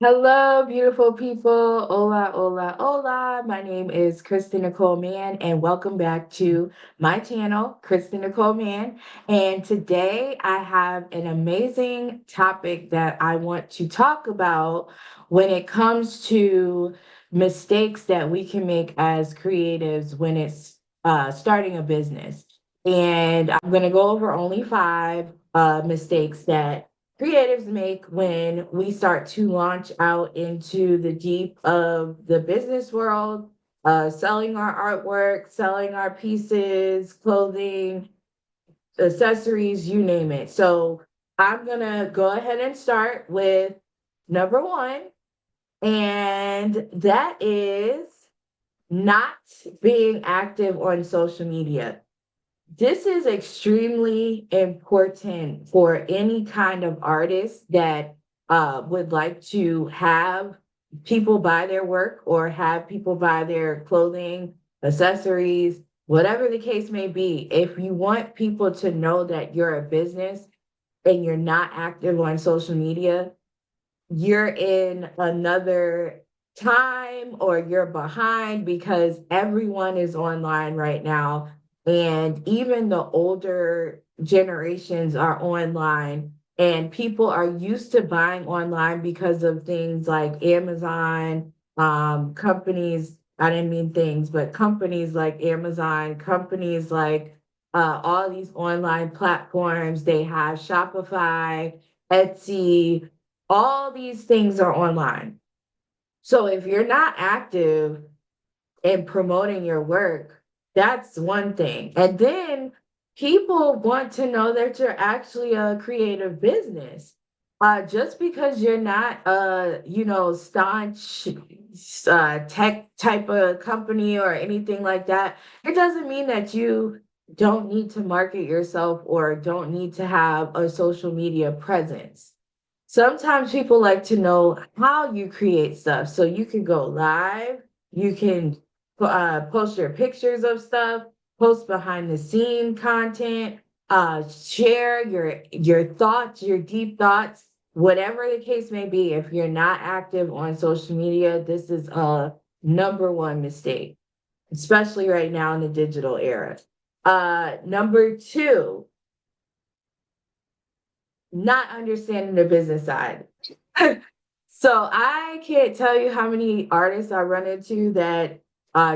Hello, beautiful people. Hola, hola, hola. My name is Kristen Nicole Mann, and welcome back to my channel, Kristen Nicole Mann. And today I have an amazing topic that I want to talk about when it comes to mistakes that we can make as creatives when it's starting a business. And I'm going to go over only five mistakes that creatives make when we start to launch out into the deep of the business world, selling our artwork, selling our pieces, clothing, accessories, you name it. So I'm going to go ahead and start with number one, and that is not being active on social media. This is extremely important for any kind of artist that would like to have people buy their work or have people buy their clothing, accessories, whatever the case may be. If you want people to know that you're a business and you're not active on social media, you're in another time or you're behind because everyone is online right now. And even the older generations are online, and people are used to buying online because of things like Amazon, companies. I didn't mean things, but companies like Amazon, companies like all these online platforms. They have Shopify, Etsy, all these things are online. So if you're not active in promoting your work, that's one thing. And then people want to know that you're actually a creative business. Just because you're not a, staunch tech type of company or anything like that, it doesn't mean that you don't need to market yourself or don't need to have a social media presence. Sometimes people like to know how you create stuff. So you can go live, you can post your pictures of stuff, post behind the scene content, share your thoughts, your deep thoughts, whatever the case may be. If you're not active on social media, this is a number one mistake, especially right now in the digital era. Number two, not understanding the business side. So I can't tell you how many artists I run into that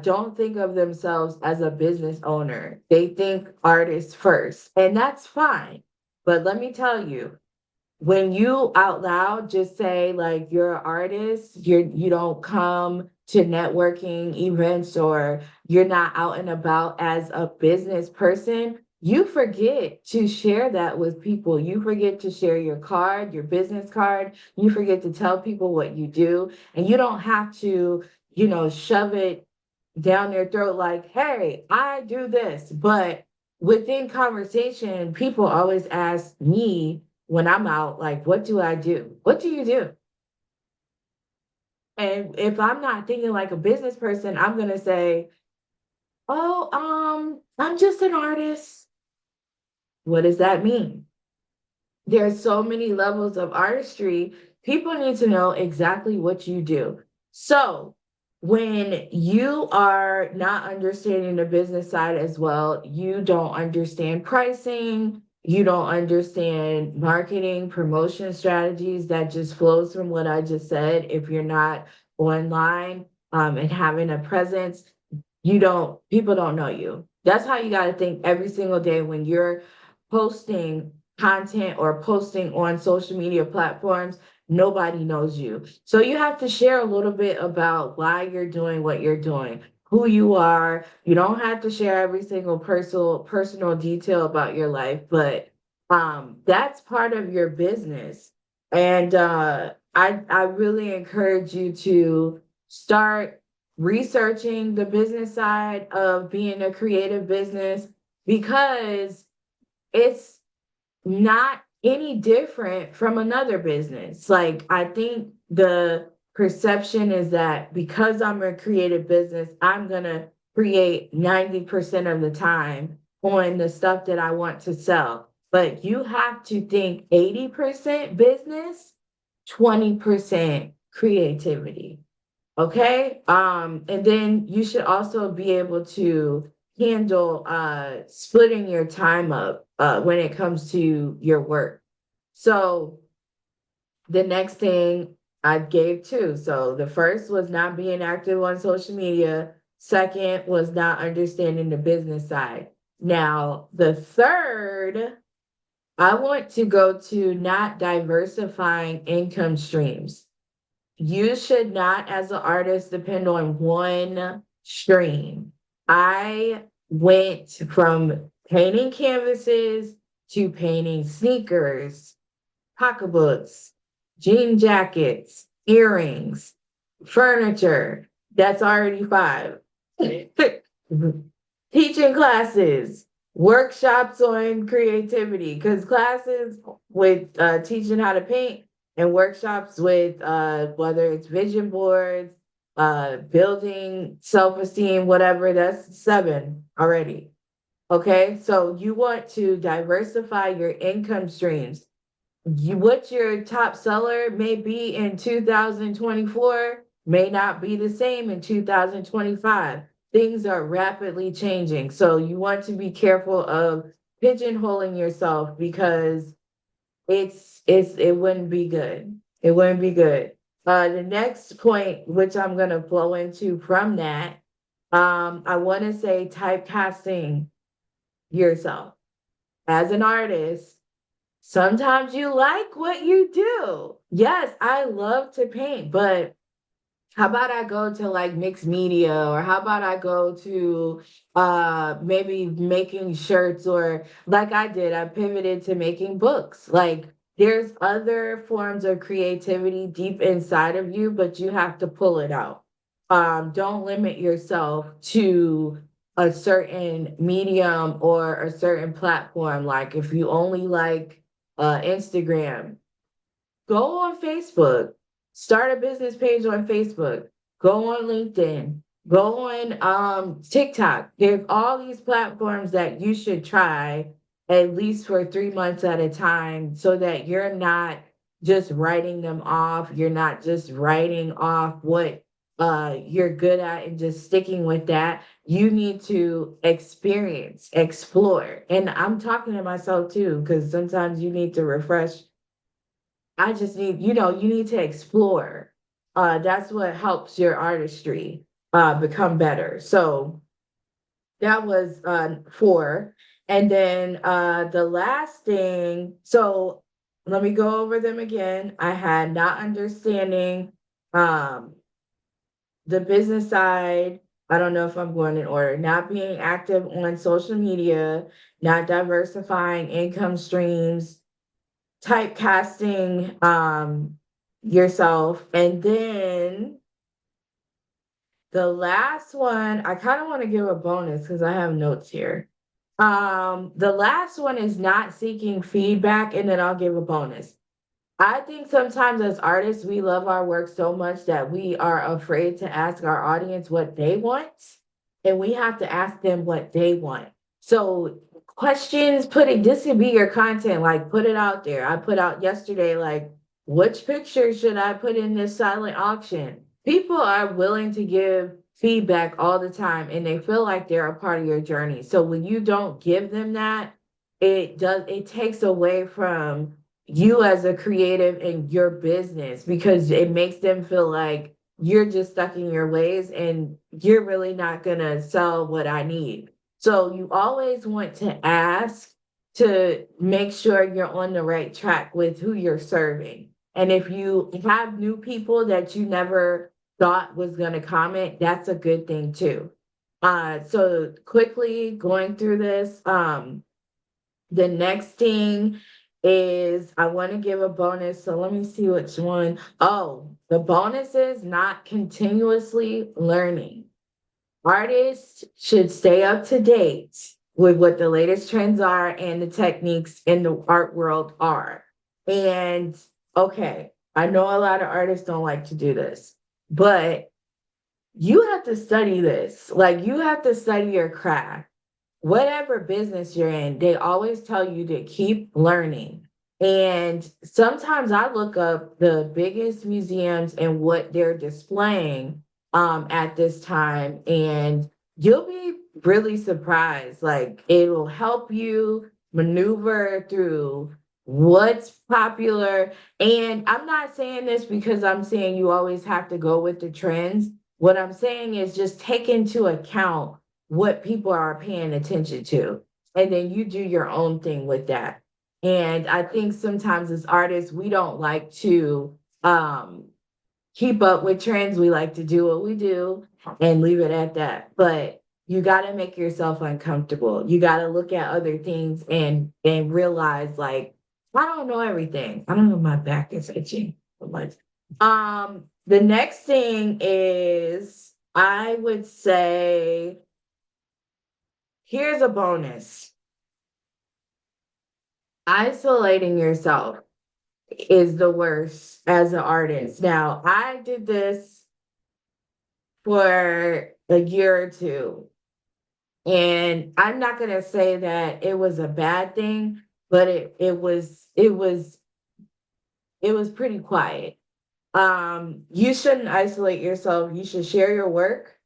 don't think of themselves as a business owner. They think artist first, and that's fine. But let me tell you, when you out loud just say like you're an artist, you don't come to networking events or you're not out and about as a business person, you forget to share that with people. You forget to share your card, your business card. You forget to tell people what you do, and you don't have to, shove it down their throat like, "Hey, I do this." But within conversation, people always ask me when I'm out, like, what do I do? What do you do? And if I'm not thinking like a business person, I'm gonna say, oh, I'm just an artist. What does that mean? There's so many levels of artistry. People need to know exactly what you do. So when you are not understanding the business side as well, you don't understand pricing, you don't understand marketing, promotion strategies. That just flows from what I just said. If you're not online and having a presence, people don't know you. That's how you got to think every single day when you're posting content or posting on social media platforms. Nobody knows you. So you have to share a little bit about why you're doing what you're doing, who you are. You don't have to share every single personal detail about your life, but that's part of your business. And I really encourage you to start researching the business side of being a creative business because it's not any different from another business. Like, I think the perception is that because I'm a creative business, I'm going to create 90% of the time on the stuff that I want to sell. But you have to think 80% business, 20% creativity. Okay. And then you should also be able to handle splitting your time up when it comes to your work. So the next thing I gave two. So the first was not being active on social media. Second was not understanding the business side. Now, the third, I want to go to not diversifying income streams. You should not, as an artist, depend on one stream. I went from painting canvases to painting sneakers, pocketbooks, jean jackets, earrings, furniture. That's already five. Teaching classes, workshops on creativity, because classes with teaching how to paint and workshops with whether it's vision boards, building self-esteem, whatever, that's seven already. Okay, so you want to diversify your income streams. What your top seller may be in 2024 may not be the same in 2025. Things are rapidly changing. So you want to be careful of pigeonholing yourself because it wouldn't be good. It wouldn't be good. The next point, which I'm gonna flow into from that, I want to say typecasting yourself as an artist. Sometimes you like what you do. Yes, I love to paint, but how about I go to like mixed media, or how about I go to maybe making shirts, or like I did, I pivoted to making books. Like there's other forms of creativity deep inside of you, but you have to pull it out. Don't limit yourself to a certain medium or a certain platform. Like if you only like Instagram, go on Facebook, start a business page on Facebook, go on LinkedIn, go on TikTok. There's all these platforms that you should try at least for 3 months at a time so that you're not just writing them off. You're not just writing off what you're good at and just sticking with that. You need to experience, explore. And I'm talking to myself too, because sometimes you need to refresh. I just need, you need to explore. That's what helps your artistry become better. So that was four. And then the last thing, so let me go over them again. I had not understanding um, the business side. I don't know if I'm going in order. Not being active on social media, not diversifying income streams, typecasting yourself, and then the last one I kind of want to give a bonus because I have notes here. The last one is not seeking feedback, and then I'll give a bonus. I think sometimes as artists we love our work so much that we are afraid to ask our audience what they want, and we have to ask them what they want. So questions, putting this could be your content, like put it out there. I put out yesterday, like, which picture should I put in this silent auction? People are willing to give feedback all the time and they feel like they're a part of your journey. So when you don't give them that, it takes away from you as a creative in your business because it makes them feel like you're just stuck in your ways and you're really not going to sell what I need. So you always want to ask to make sure you're on the right track with who you're serving. And if you have new people that you never thought was going to comment, that's a good thing too. So quickly going through this, the next thing is I want to give a bonus. So let me see which one. Oh, the bonus is not continuously learning. Artists should stay up to date with what the latest trends are and the techniques in the art world are. And okay, I know a lot of artists don't like to do this, but you have to study this. Like you have to study your craft. Whatever business you're in, they always tell you to keep learning. And sometimes I look up the biggest museums and what they're displaying at this time, and you'll be really surprised. Like, it'll help you maneuver through what's popular. And I'm not saying this because I'm saying you always have to go with the trends. What I'm saying is just take into account what people are paying attention to, and then you do your own thing with that. And I think sometimes as artists, we don't like to keep up with trends. We like to do what we do and leave it at that. But you got to make yourself uncomfortable. You got to look at other things and realize, like, I don't know everything. I don't know, my back is itching so much. The next thing is, I would say, here's a bonus. Isolating yourself is the worst as an artist. Now, I did this for a year or two, and I'm not gonna say that it was a bad thing, but it was pretty quiet. You shouldn't isolate yourself. You should share your work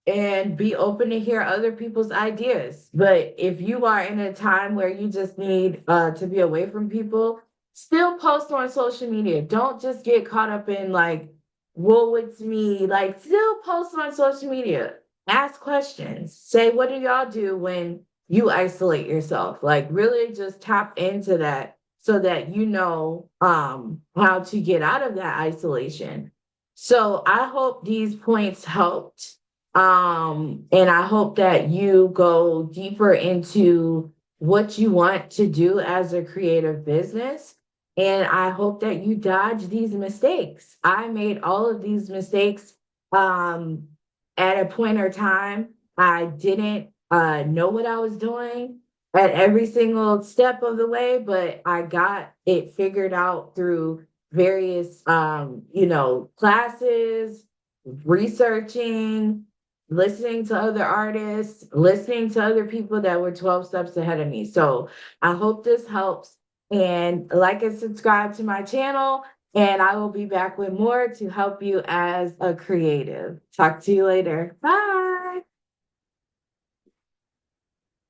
and be open to hear other people's ideas. But if you are in a time where you just need to be away from people, still post on social media. Don't just get caught up in like, woe it's me. Like, still post on social media. Ask questions. Say, what do y'all do when you isolate yourself? Like, really just tap into that so that you know how to get out of that isolation. So I hope these points helped, and I hope that you go deeper into what you want to do as a creative business. And I hope that you dodge these mistakes. I made all of these mistakes um, at a point or time. I didn't know what I was doing at every single step of the way, but I got it figured out through various, classes, researching, listening to other artists, listening to other people that were 12 steps ahead of me. So I hope this helps. And like and subscribe to my channel, and I will be back with more to help you as a creative. Talk to you later. Bye.